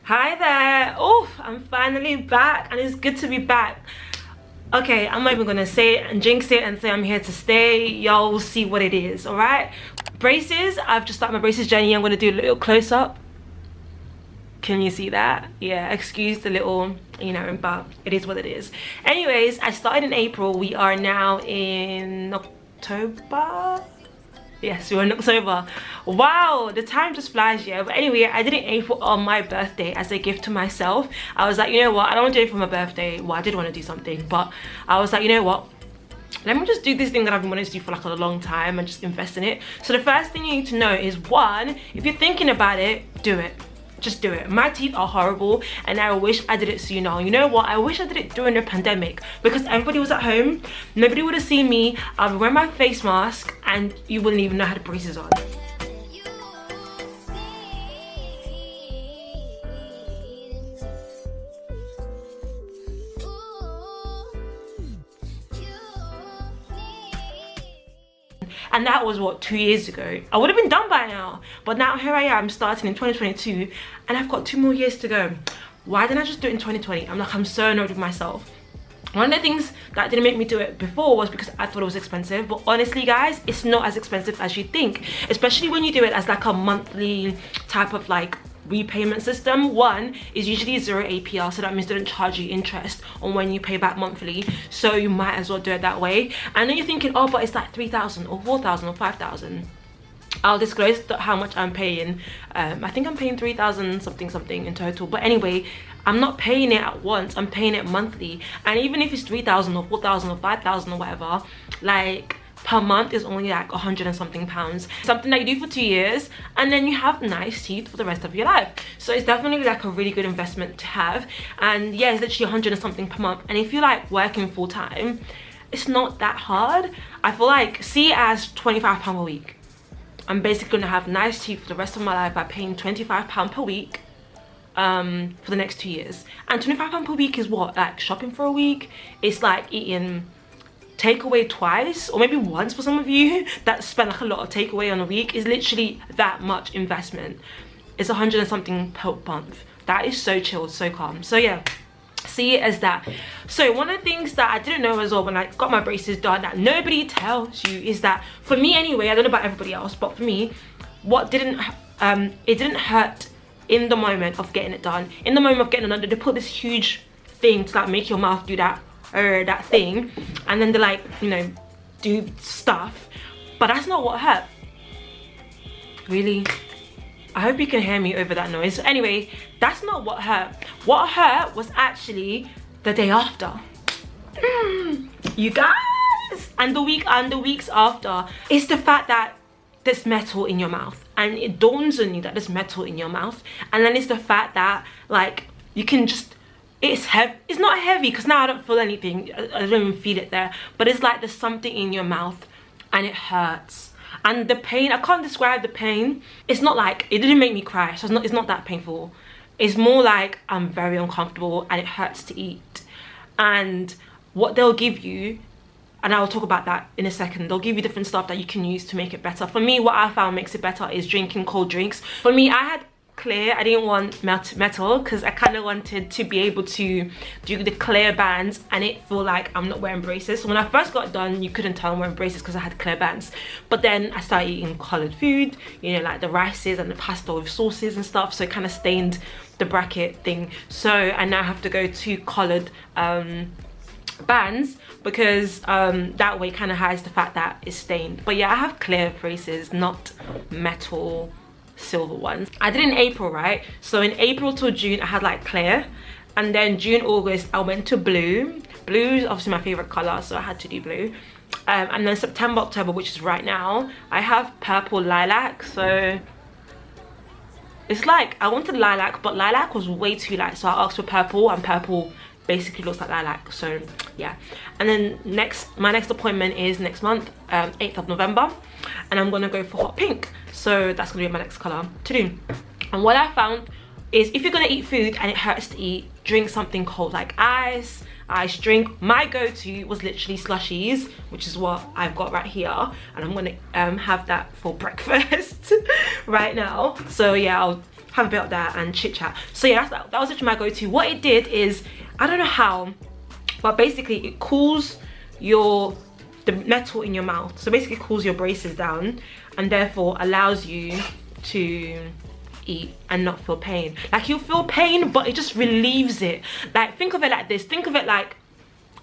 Hi there. Oh, I'm finally back and it's good to be back. Okay, I'm not even gonna say it and jinx it and say I'm here to stay. Y'all will see what it is, all right? Braces, I've just started my braces journey. I'm gonna do a little close-up. Can you see that? Yeah, excuse the little, you know, but it is what it is. Anyways, I started in April. We are now in October. Yes, we're in October. Wow, the time just flies, yeah. But anyway, I did it in April on my birthday as a gift to myself. I was like, you know what, I don't want to do it for my birthday. Well, I did want to do something, but I was like, you know what, let me just do this thing that I've been wanting to do for like a long time and just invest in it. So the first thing you need to know is, one, if you're thinking about it, do it. Just do it. My teeth are horrible and I wish I did it sooner. You know what, I wish I did it during the pandemic because everybody was at home, nobody would have seen me. I would wear my face mask and you wouldn't even know I had braces on. And that was what, 2 years ago. I would have been done by now, but now here I am starting in 2022 and I've got 2 more years to go. Why didn't I just do it in 2020? I'm so annoyed with myself. One of the things that didn't make me do it before was because I thought it was expensive, but honestly guys, it's not as expensive as you think, especially when you do it as like a monthly type of like repayment system. One is usually 0 APR, so that means they don't charge you interest on when you pay back monthly, so you might as well do it that way. And then you're thinking, oh, but it's like 3,000 or 4,000 or 5,000. I'll disclose how much I'm paying. I think I'm paying 3,000 something in total, but anyway, I'm not paying it at once, I'm paying it monthly. And even if it's 3,000 or 4,000 or 5,000 or whatever, like per month is only like 100 and something pounds. Something that you do for 2 years and then you have nice teeth for the rest of your life. So it's definitely like a really good investment to have. And yeah, it's literally 100 and something per month. And if you like working full time, it's not that hard. I feel like, see it as £25 a week. I'm basically gonna have nice teeth for the rest of my life by paying £25 per week for the next 2 years. And £25 per week is what, like shopping for a week? It's like eating takeaway twice or maybe once for some of you that spend like a lot of takeaway on a week. Is literally that much investment. It's 100 and something per month. That is so chill, so calm. So yeah, see it as that. So one of the things that I didn't know as well when I got my braces done that nobody tells you is that, for me anyway, I don't know about everybody else, but for me, what didn't it didn't hurt in the moment of getting it done. In the moment of getting it done, they put this huge thing to like make your mouth do that thing, and then they like, you know, do stuff, but that's not what hurt. Really, I hope you can hear me over that noise. Anyway, that's not what hurt. What hurt was actually the day after. You guys, and the weeks after. It's the fact that there's metal in your mouth and it dawns on you that there's metal in your mouth. And then it's the fact that like you can just, it's heavy. It's not heavy because now I don't feel anything. I don't even feel it there, but it's like there's something in your mouth and it hurts. And the pain, I can't describe the pain. It's not like, it didn't make me cry, so it's not that painful. It's more like I'm very uncomfortable and it hurts to eat. And what they'll give you, and I'll talk about that in a second, they'll give you different stuff that you can use to make it better. For me, what I found makes it better is drinking cold drinks. For me, I had clear, I didn't want metal because I kind of wanted to be able to do the clear bands and it feel like I'm not wearing braces. So when I first got done, you couldn't tell I'm wearing braces because I had clear bands. But then I started eating coloured food, you know, like the rices and the pasta with sauces and stuff, so it kind of stained the bracket thing. So I now have to go to coloured bands because that way kind of hides the fact that it's stained. But yeah, I have clear braces, not metal silver ones. I did in April, right? So in April till June I had like clear, and then June, August I went to blue. Blue is obviously my favorite color, so I had to do blue. And then September, October, which is right now, I have purple lilac. So it's like I wanted lilac, but lilac was way too light, so I asked for purple, and purple basically looks like lilac. So yeah, and then my next appointment is next month, 8th of November, and I'm gonna go for hot pink. So that's gonna be my next color to do. And what I found is if you're gonna eat food and it hurts to eat, drink something cold like ice drink. My go-to was literally slushies, which is what I've got right here, and I'm gonna have that for breakfast right now. So yeah, I'll have a bit of that and chit chat. So yeah, that was actually my go-to. What it did is, I don't know how, but basically it cools the metal in your mouth. So basically it cools your braces down and therefore allows you to eat and not feel pain. Like, you'll feel pain, but it just relieves it. Like, think of it like this. Think of it like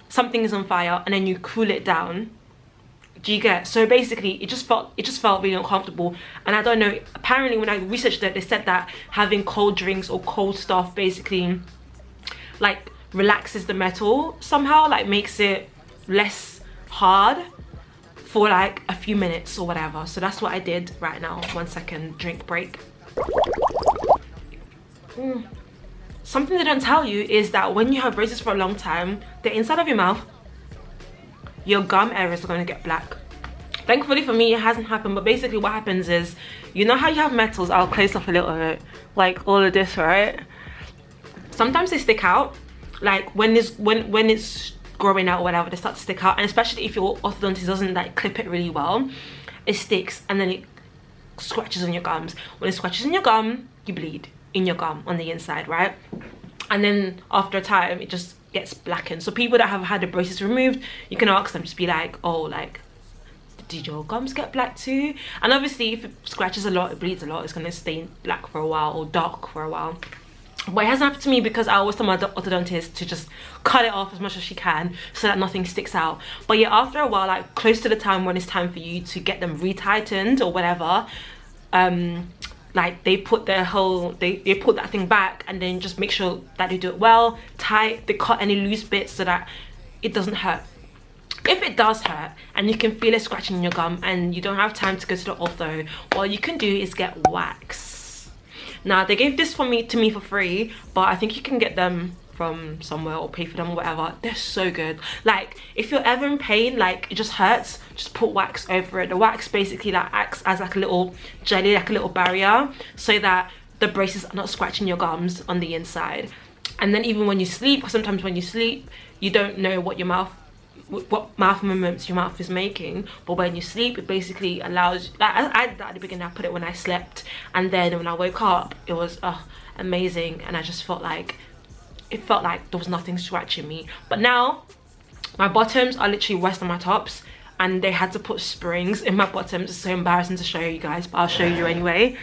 something is on fire and then you cool it down. Do you get? So basically it just felt really uncomfortable. And I don't know, apparently when I researched it, they said that having cold drinks or cold stuff basically like relaxes the metal somehow, like makes it less hard for like a few minutes or whatever. So that's what I did right now. 1 second, drink break. Something they don't tell you is that when you have braces for a long time, the inside of your mouth, your gum areas are going to get black. Thankfully for me, it hasn't happened, but basically what happens is, you know how you have metals, I'll close up a little bit, like all of this, right? Sometimes they stick out, like when it's growing out or whatever, they start to stick out, and especially if your orthodontist doesn't like clip it really well, it sticks and then it scratches on your gums. When it scratches on your gum, you bleed in your gum on the inside, right? And then after a time, it just gets blackened. So people that have had the braces removed, you can ask them, just be like, oh, like, did your gums get black too? And obviously if it scratches a lot, it bleeds a lot, it's gonna stay black for a while or dark for a while. But it hasn't happened to me because I always tell my orthodontist to just cut it off as much as she can so that nothing sticks out. But yeah, after a while, like close to the time when it's time for you to get them retightened or whatever, like they put their whole, they put that thing back and then just make sure that they do it well, tight, they cut any loose bits so that it doesn't hurt. If it does hurt and you can feel it scratching in your gum and you don't have time to go to the ortho, what you can do is get wax. Now they gave this to me for free, but I think you can get them from somewhere or pay for them or whatever. They're so good. Like, if you're ever in pain, like it just hurts, just put wax over it. The wax basically like acts as like a little jelly, like a little barrier, so that the braces are not scratching your gums on the inside. And then even when you sleep, because sometimes when you sleep you don't know what mouth movements your mouth is making, but when you sleep it basically allows, like I did that at the beginning. I put it when I slept, and then when I woke up it was amazing, and I just felt like there was nothing scratching me. But now my bottoms are literally worse than my tops, and they had to put springs in my bottoms. It's so embarrassing to show you guys, but I'll show you anyway.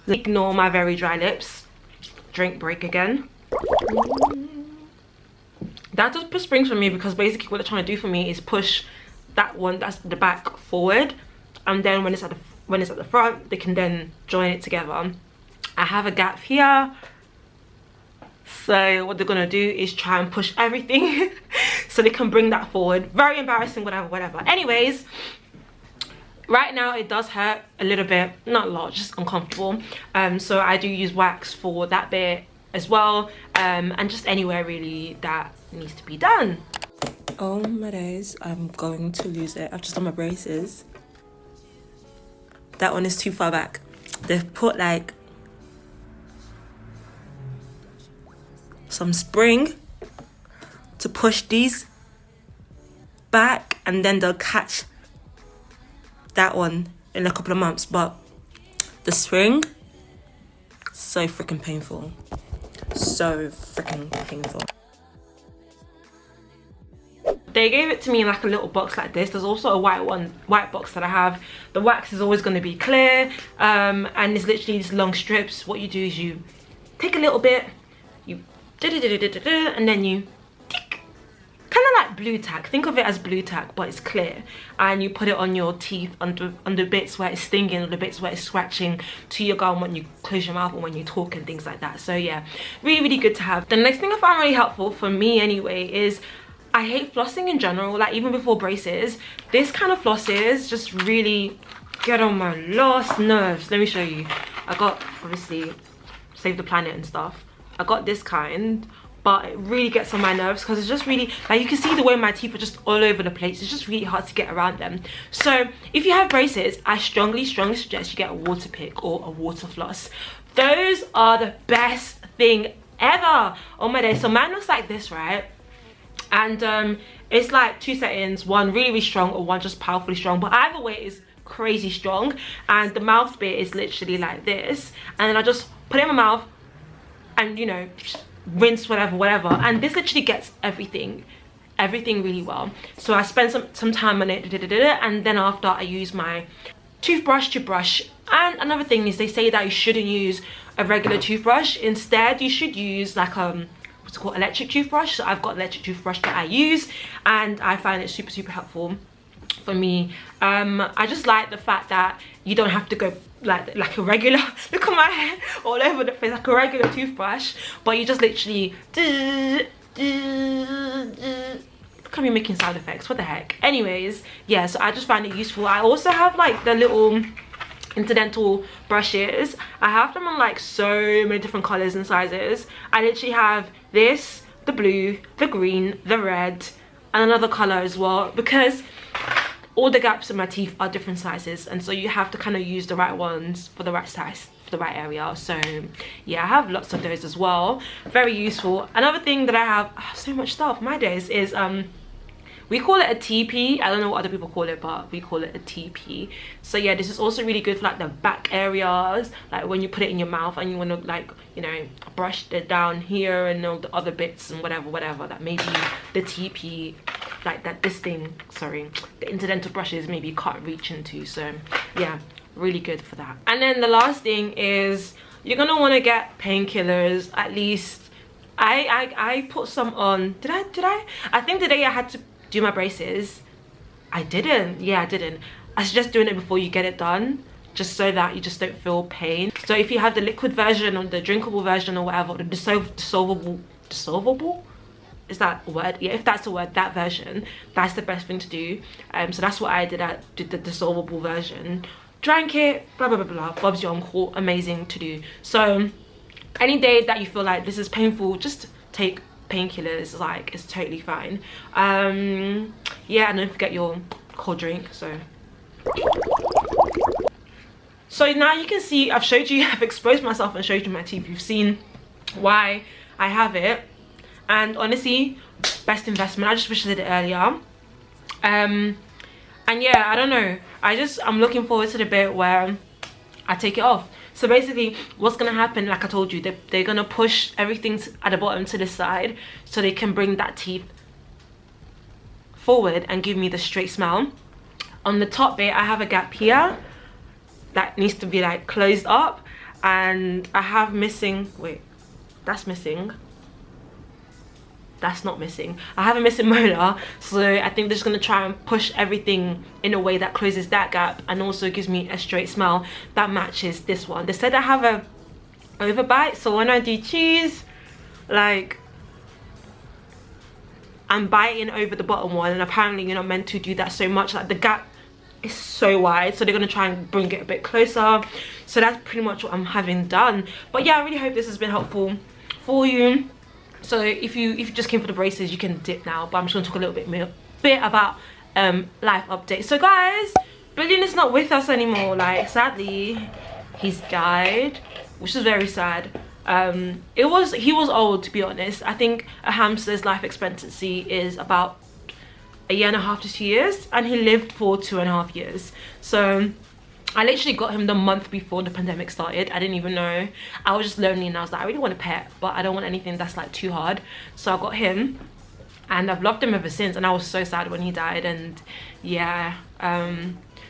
Ignore my very dry lips. Drink break again. That does put springs for me because basically what they're trying to do for me is push that one, that's the back, forward, and then when it's at the front they can then join it together. I have a gap here, so what they're gonna do is try and push everything so they can bring that forward. Very embarrassing, whatever. Anyways, right now it does hurt a little bit, not a lot, just uncomfortable. So I do use wax for that bit as well, and just anywhere really that needs to be done. Oh my days, I'm going to lose it. I've just done my braces. That one is too far back. They've put like some spring to push these back, and then they'll catch that one in a couple of months. But the spring, so freaking painful. So freaking painful. They gave it to me in like a little box like this. There's also a white box that I have. The wax is always going to be clear, and it's literally these long strips. What you do is you take a little bit, you and then you kind of like blue tack. Think of it as blue tack, but it's clear, and you put it on your teeth under bits where it's stinging or the bits where it's scratching to your gum when you close your mouth or when you talk and things like that. So yeah, really good to have. The next thing I found really helpful for me anyway is, I hate flossing in general, like even before braces. This kind of flosses just really get on my last nerves. Let me show you. I got, obviously, Save the Planet and stuff. I got this kind, but it really gets on my nerves because it's just really, like you can see the way my teeth are just all over the place. It's just really hard to get around them. So if you have braces, I strongly suggest you get a water pick or a water floss. Those are the best thing ever. Oh my days. So mine looks like this, right? And it's like two settings, one really strong or one just powerfully strong, but either way is crazy strong. And the mouth bit is literally like this, and then I just put it in my mouth, and you know, rinse whatever. And this literally gets everything really well. So I spent some time on it, and then after I use my toothbrush. And another thing is, they say that you shouldn't use a regular toothbrush. Instead, you should use like what's it called, electric toothbrush. So I've got an electric toothbrush that I use, and I find it super helpful for me. I just like the fact that you don't have to go like a regular, look at my hair all over the place, like a regular toothbrush, but you just literally look at me making sound effects, what the heck. Anyways, yeah, so I just find it useful. I also have like the little interdental brushes. I have them on like so many different colors and sizes. I literally have this, the blue, the green, the red, and another color as well, because all the gaps in my teeth are different sizes, and so you have to kind of use the right ones for the right size, for the right area. So yeah, I have lots of those as well, very useful. Another thing that I have so much stuff my days is we call it a TP. I don't know what other people call it, but we call it a TP. So yeah, this is also really good for like the back areas, like when you put it in your mouth and you want to, like, you know, brush it down here and all the other bits and whatever that maybe the TP, like that, this thing, sorry, the interdental brushes maybe you can't reach into. So yeah, really good for that. And then the last thing is, you're gonna want to get painkillers. At least I put some on. Did I think today I had to do my braces. I didn't. Yeah, I didn't. I suggest doing it before you get it done, just so that you just don't feel pain. So if you have the liquid version or the drinkable version or whatever, the dissolvable, is that a word? Yeah, if that's a word, that version, that's the best thing to do. So that's what I did. I did the dissolvable version, drank it, blah blah blah blah, Bob's your uncle. Amazing to do. So any day that you feel like this is painful, just take painkillers. Like, it's totally fine. Yeah, and don't forget your cold drink. So now you can see, I've showed you, I've exposed myself and showed you my teeth. You've seen why I have it, and honestly, best investment. I just wish I did it earlier. And yeah, I don't know, I'm looking forward to the bit where I take it off. So basically what's gonna happen, like I told you, they're gonna push everything at the bottom to the side so they can bring that teeth forward and give me the straight smile. On the top bit, I have a gap here that needs to be like closed up, and I have missing, wait, that's missing, that's not missing, I have a missing molar. So I think they're just gonna try and push everything in a way that closes that gap and also gives me a straight smile that matches this one. They said I have a overbite, so when I do cheese, like, I'm biting over the bottom one, and apparently you're not meant to do that so much. Like, the gap is so wide, so they're gonna try and bring it a bit closer. So that's pretty much what I'm having done. But yeah, I really hope this has been helpful for you. So if you just came for the braces, you can dip now, but I'm just gonna talk a little bit about life updates. So guys, Billion is not with us anymore. Like, sadly, he's died, which is very sad. He was old, to be honest. I think a hamster's life expectancy is about 1.5 to 2 years, and he lived for 2.5 years. So I literally got him the month before the pandemic started. I didn't even know. I was just lonely, and I was like, I really want a pet, but I don't want anything that's like too hard. So I got him, and I've loved him ever since. And I was so sad when he died. And yeah,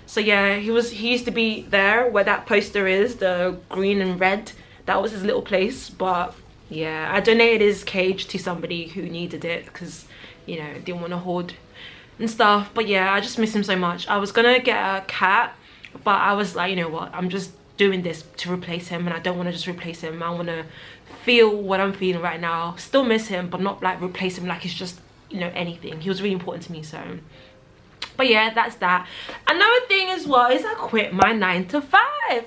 so yeah, he used to be there where that poster is, the green and red. That was his little place. But yeah, I donated his cage to somebody who needed it, because, you know, didn't want to hoard and stuff. But yeah, I just miss him so much. I was gonna get a cat, but I was like, you know what, I'm just doing this to replace him, and I don't want to just replace him. I want to feel what I'm feeling right now, still miss him, but not like replace him like it's just, you know, anything. He was really important to me. So but yeah, that's that. Another thing as well is I quit my 9 to 5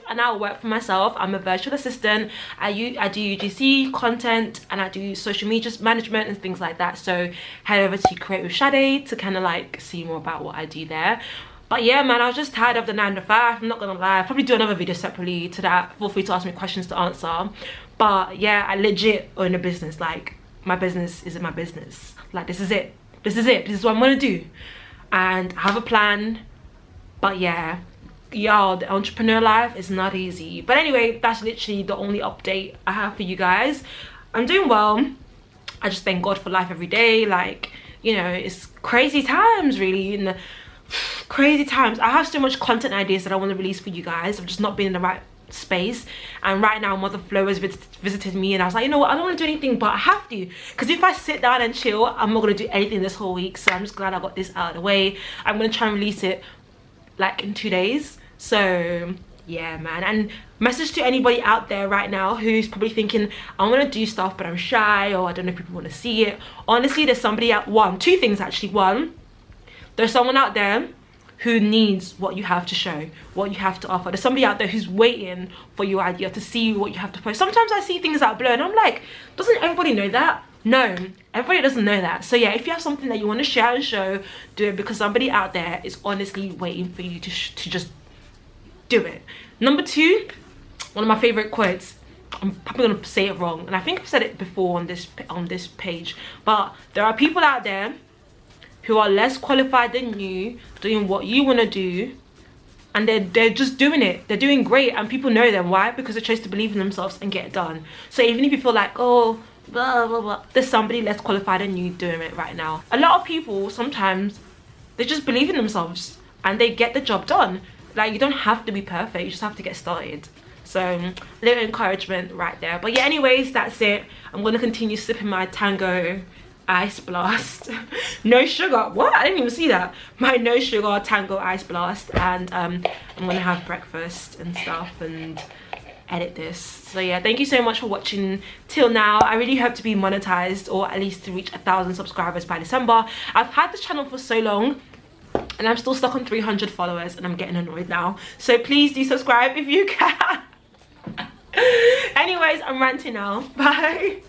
and I work for myself. I'm a virtual assistant. I do UGC content, and I do social media management and things like that. So head over to Create with Sade to kind of like see more about what I do there. But yeah, man, I was just tired of the 9 to 5. I'm not gonna lie. I'll probably do another video separately to that. Feel free to ask me questions to answer. But yeah, I legit own a business. Like, my business isn't my business. Like, this is it. This is it. This is what I'm gonna do. And I have a plan. But yeah, y'all, the entrepreneur life is not easy. But anyway, that's literally the only update I have for you guys. I'm doing well. I just thank God for life every day. Like, you know, it's crazy times really, and crazy times. I have so much content ideas that I want to release for you guys. I've just not been in the right space, and right now Mother Flo has visited me, and I was like, you know what, I don't want to do anything, but I have to, because if I sit down and chill, I'm not going to do anything this whole week. So I'm just glad I got this out of the way. I'm going to try and release it like in 2 days. So yeah, man. And message to anybody out there right now who's probably thinking, I want to do stuff but I'm shy, or I don't know if people want to see it. Honestly, there's somebody out, two things actually. One, there's someone out there who needs what you have to show, what you have to offer. There's somebody out there who's waiting for your idea, to see what you have to post. Sometimes I see things out below and I'm like, doesn't everybody know that? No, everybody doesn't know that. So yeah, if you have something that you want to share and show, do it, because somebody out there is honestly waiting for you to just do it. Number two, one of my favorite quotes, I'm probably gonna say it wrong, and I think I've said it before on this page, but there are people out there who are less qualified than you, doing what you want to do, and they're just doing it. They're doing great, and people know them. Why? Because they chose to believe in themselves and get it done. So even if you feel like, oh, blah blah blah, there's somebody less qualified than you doing it right now. A lot of people, sometimes they just believe in themselves and they get the job done. Like, you don't have to be perfect, you just have to get started. So little encouragement right there. But yeah, anyways, that's it. I'm gonna continue sipping my Tango Ice Blast. No sugar. What? I didn't even see that. My no sugar Tango Ice Blast. And I'm gonna have breakfast and stuff and edit this. So yeah, thank you so much for watching till now. I really hope to be monetized, or at least to reach 1,000 subscribers by December. I've had this channel for so long and I'm still stuck on 300 followers, and I'm getting annoyed now. So please do subscribe if you can. Anyways, I'm ranting now. Bye.